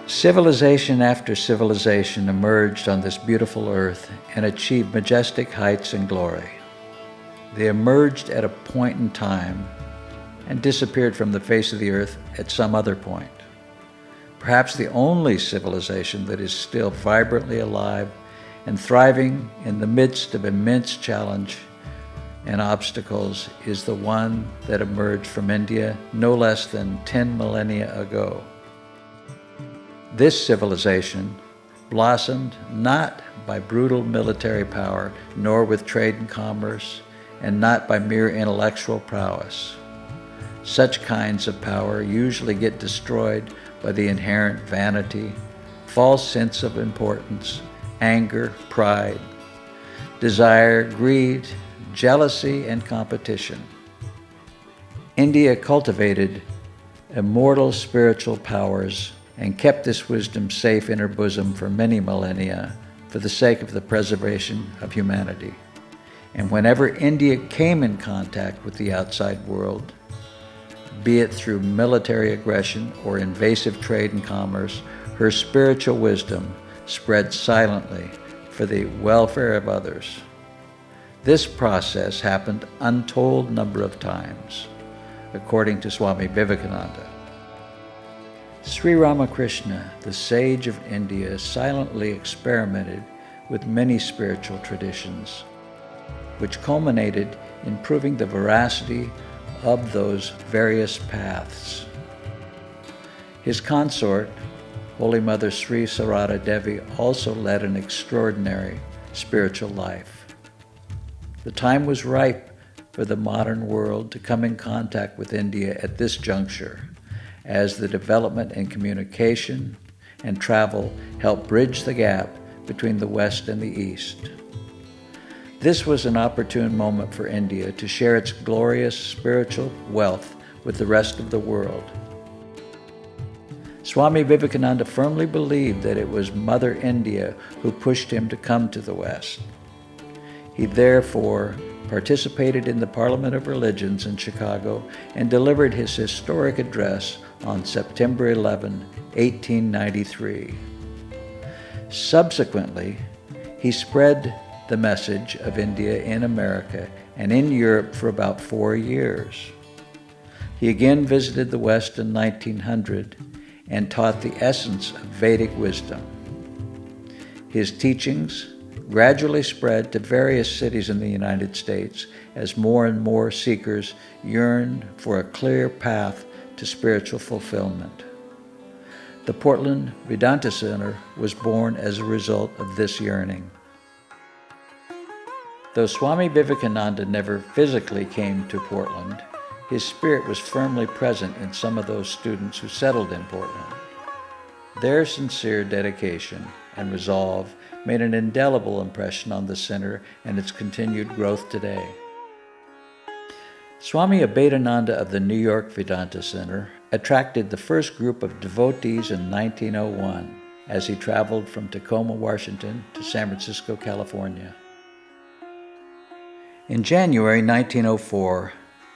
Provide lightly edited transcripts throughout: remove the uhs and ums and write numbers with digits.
Civilization after civilization emerged on this beautiful earth and achieved majestic heights and glory. They emerged at a point in time and disappeared from the face of the earth at some other point. Perhaps the only civilization that is still vibrantly alive and thriving in the midst of immense challenge and obstacles is the one that emerged from India no less than 10 millennia ago. This civilization blossomed not by brutal military power, nor with trade and commerce, and not by mere intellectual prowess. Such kinds of power usually get destroyed by the inherent vanity, false sense of importance, anger, pride, desire, greed, jealousy, and competition. India cultivated immortal spiritual powers and kept this wisdom safe in her bosom for many millennia for the sake of the preservation of humanity. And whenever India came in contact with the outside world, be it through military aggression or invasive trade and commerce, her spiritual wisdom spread silently for the welfare of others. This process happened untold number of times, according to Swami Vivekananda. Sri Ramakrishna, the sage of India, silently experimented with many spiritual traditions, which culminated in proving the veracity of those various paths. His consort, Holy Mother Sri Sarada Devi, also led an extraordinary spiritual life. The time was ripe for the modern world to come in contact with India at this juncture, as the development in communication and travel helped bridge the gap between the West and the East. This was an opportune moment for India to share its glorious spiritual wealth with the rest of the world. Swami Vivekananda firmly believed that it was Mother India who pushed him to come to the West. He therefore participated in the Parliament of Religions in Chicago and delivered his historic address on September 11, 1893. Subsequently, he spread the message of India in America and in Europe for about 4 years. He again visited the West in 1900 and taught the essence of Vedic wisdom. His teachings gradually spread to various cities in the United States as more and more seekers yearned for a clear path to spiritual fulfillment. The Portland Vedanta Center was born as a result of this yearning. Though Swami Vivekananda never physically came to Portland, his spirit was firmly present in some of those students who settled in Portland. Their sincere dedication and resolve made an indelible impression on the center and its continued growth today. Swami Abhedananda of the New York Vedanta Center attracted the first group of devotees in 1901 as he traveled from Tacoma, Washington to San Francisco, California. In January 1904,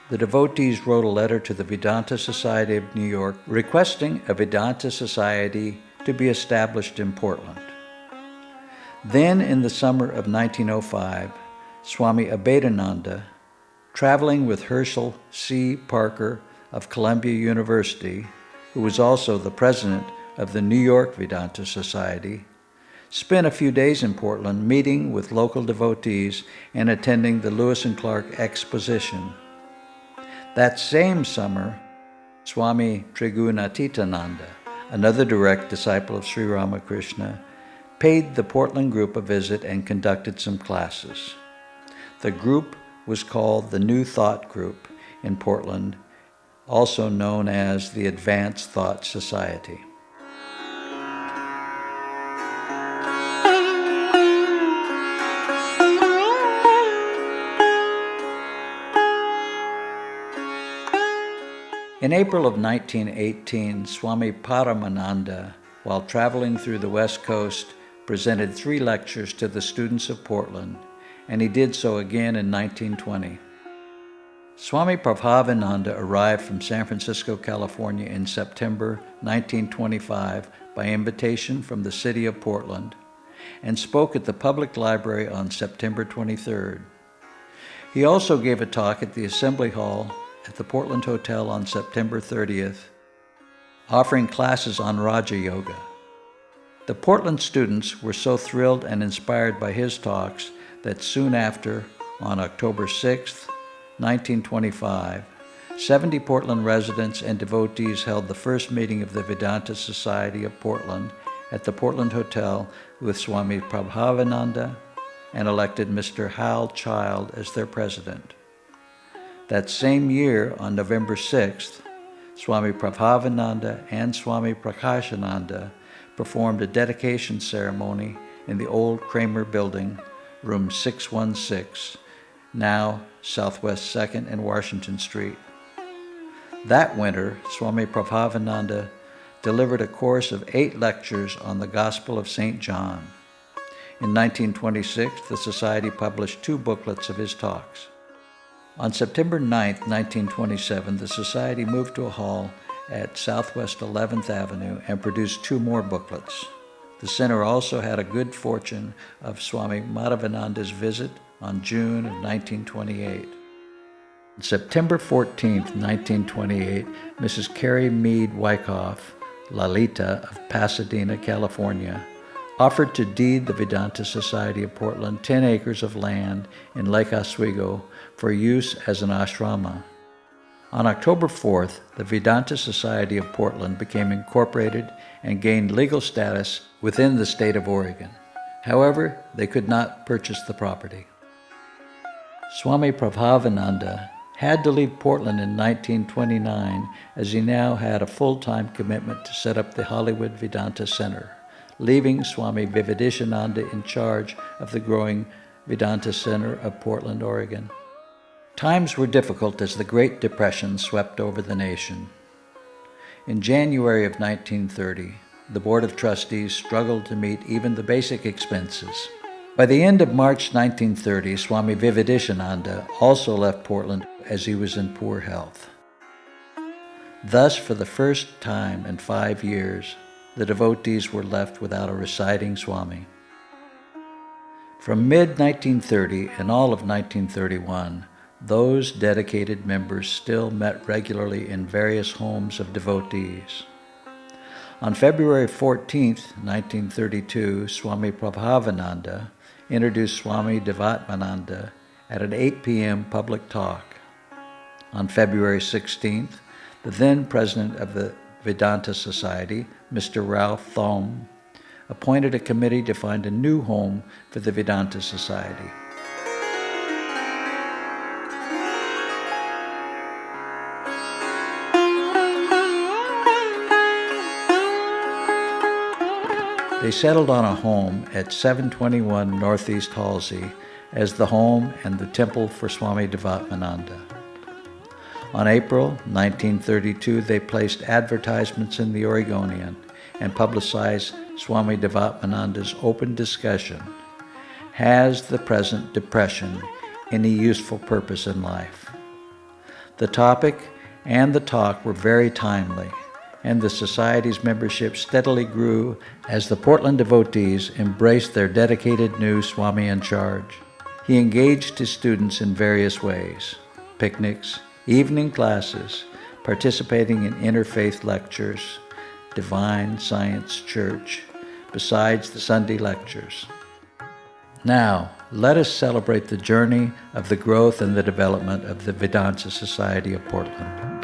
the devotees wrote a letter to the Vedanta Society of New York requesting a Vedanta Society to be established in Portland. Then, in the summer of 1905, Swami Abhedananda, traveling with Herschel C. Parker of Columbia University, who was also the president of the New York Vedanta Society, spent a few days in Portland meeting with local devotees and attending the Lewis and Clark Exposition. That same summer, Swami Trigunatitananda, another direct disciple of Sri Ramakrishna, paid the Portland group a visit and conducted some classes. The group was called the New Thought Group in Portland, also known as the Advanced Thought Society. In April of 1918, Swami Prabhavananda, while traveling through the West Coast, presented 3 lectures to the students of Portland, and he did so again in 1920. Swami Prabhavananda arrived from San Francisco, California in September 1925 by invitation from the city of Portland and spoke at the public library on September 23rd. He also gave a talk at the Assembly Hall at the Portland Hotel on September 30th, offering classes on Raja Yoga. The Portland students were so thrilled and inspired by his talks that soon after, on October 6th, 1925, 70 Portland residents and devotees held the first meeting of the Vedanta Society of Portland at the Portland Hotel with Swami Prabhavananda and elected Mr. Hal Child as their president. That same year, on November 6th, Swami Prabhavananda and Swami Prakashananda performed a dedication ceremony in the old Kramer Building, room 616, now Southwest 2nd and Washington Street. That winter, Swami Prabhavananda delivered a course of 8 lectures on the Gospel of St. John. In 1926, the Society published 2 booklets of his talks. On September 9, 1927, the Society moved to a hall at Southwest 11th Avenue and produced 2 more booklets. The center also had a good fortune of Swami Madhavananda's visit on June of 1928. On September 14, 1928, Mrs. Carrie Mead Wyckoff, Lalita of Pasadena, California, offered to deed the Vedanta Society of Portland 10 acres of land in Lake Oswego for use as an ashrama. On October 4th, the Vedanta Society of Portland became incorporated and gained legal status within the state of Oregon. However, they could not purchase the property. Swami Prabhavananda had to leave Portland in 1929 as he now had a full-time commitment to set up the Hollywood Vedanta Center, leaving Swami Vivekananda in charge of the growing Vedanta Center of Portland, Oregon. Times were difficult as the Great Depression swept over the nation. In January of 1930, the Board of Trustees struggled to meet even the basic expenses. By the end of March 1930, Swami Vivekananda also left Portland as he was in poor health. Thus, for the first time in 5 years, the devotees were left without a residing Swami. From mid-1930 and all of 1931, those dedicated members still met regularly in various homes of devotees. On February 14, 1932, Swami Prabhavananda introduced Swami Vivekananda at an 8 p.m. public talk. On February 16th, the then president of the Vedanta Society, Mr. Ralph Thom, appointed a committee to find a new home for the Vedanta Society. They settled on a home at 721 Northeast Halsey as the home and the temple for Swami Vivekananda. On April 1932, they placed advertisements in the Oregonian and publicized Swami Vivekananda's open discussion, "Has the present depression any useful purpose in life?" The topic and the talk were very timely, and the Society's membership steadily grew as the Portland devotees embraced their dedicated new Swami in charge. He engaged his students in various ways: picnics, evening classes, participating in interfaith lectures, Divine Science Church, besides the Sunday lectures. Now, let us celebrate the journey of the growth and the development of the Vedanta Society of Portland.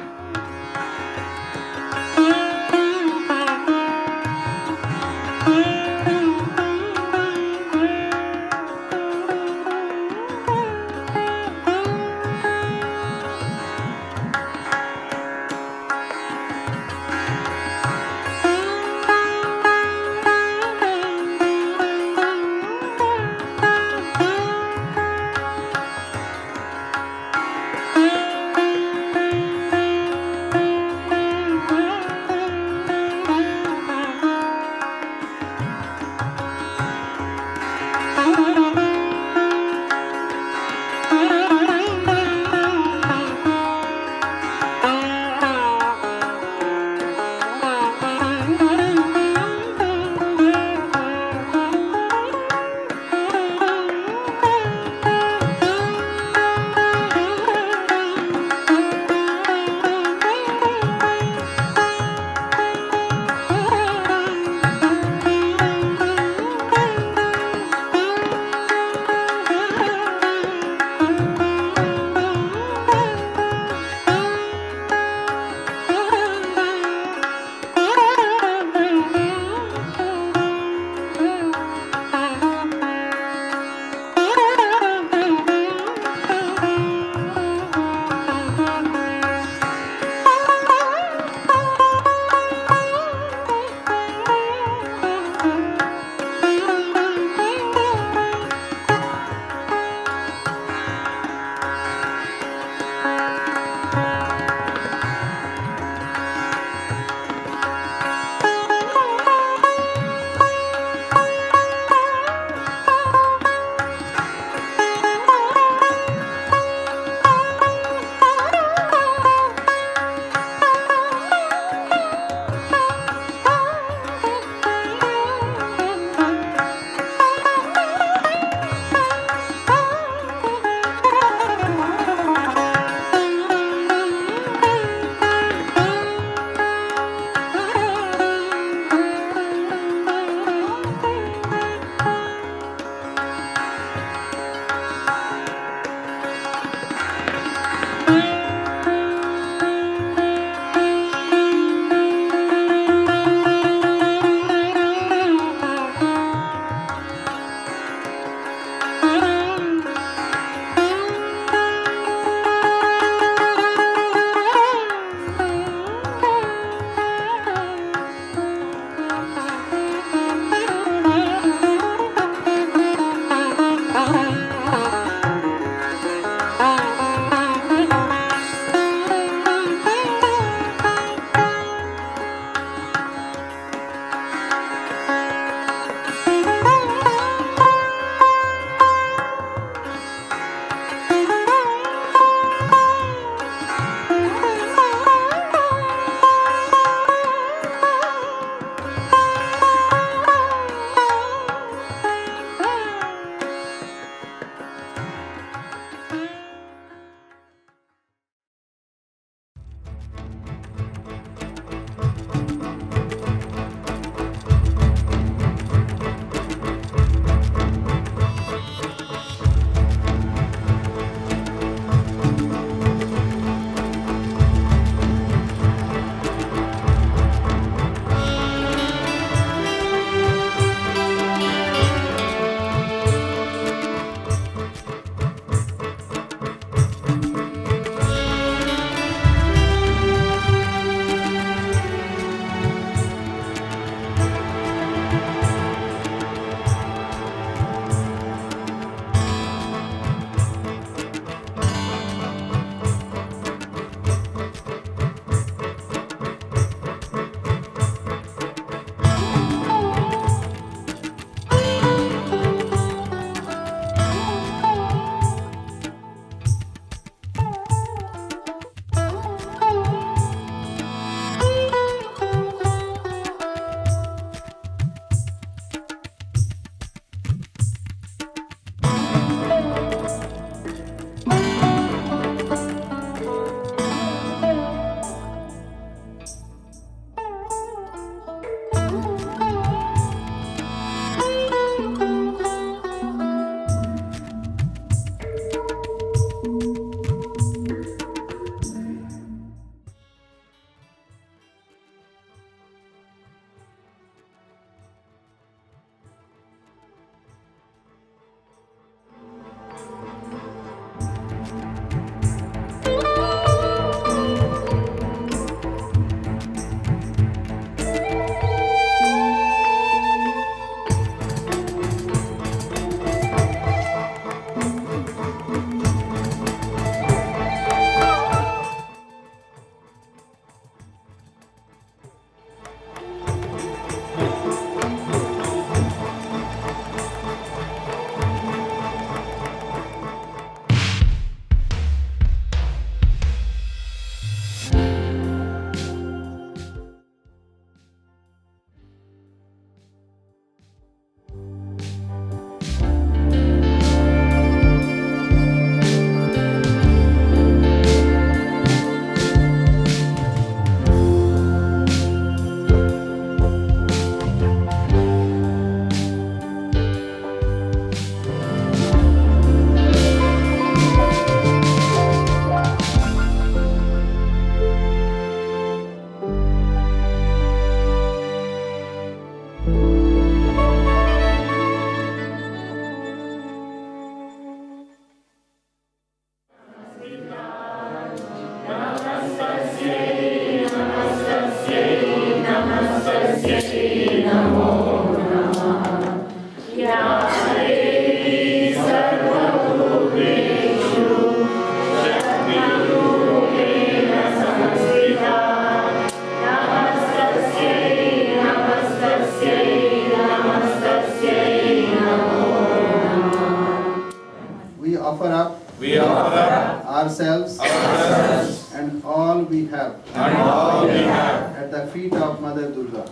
ourselves and all we have at the feet of Mother Durga.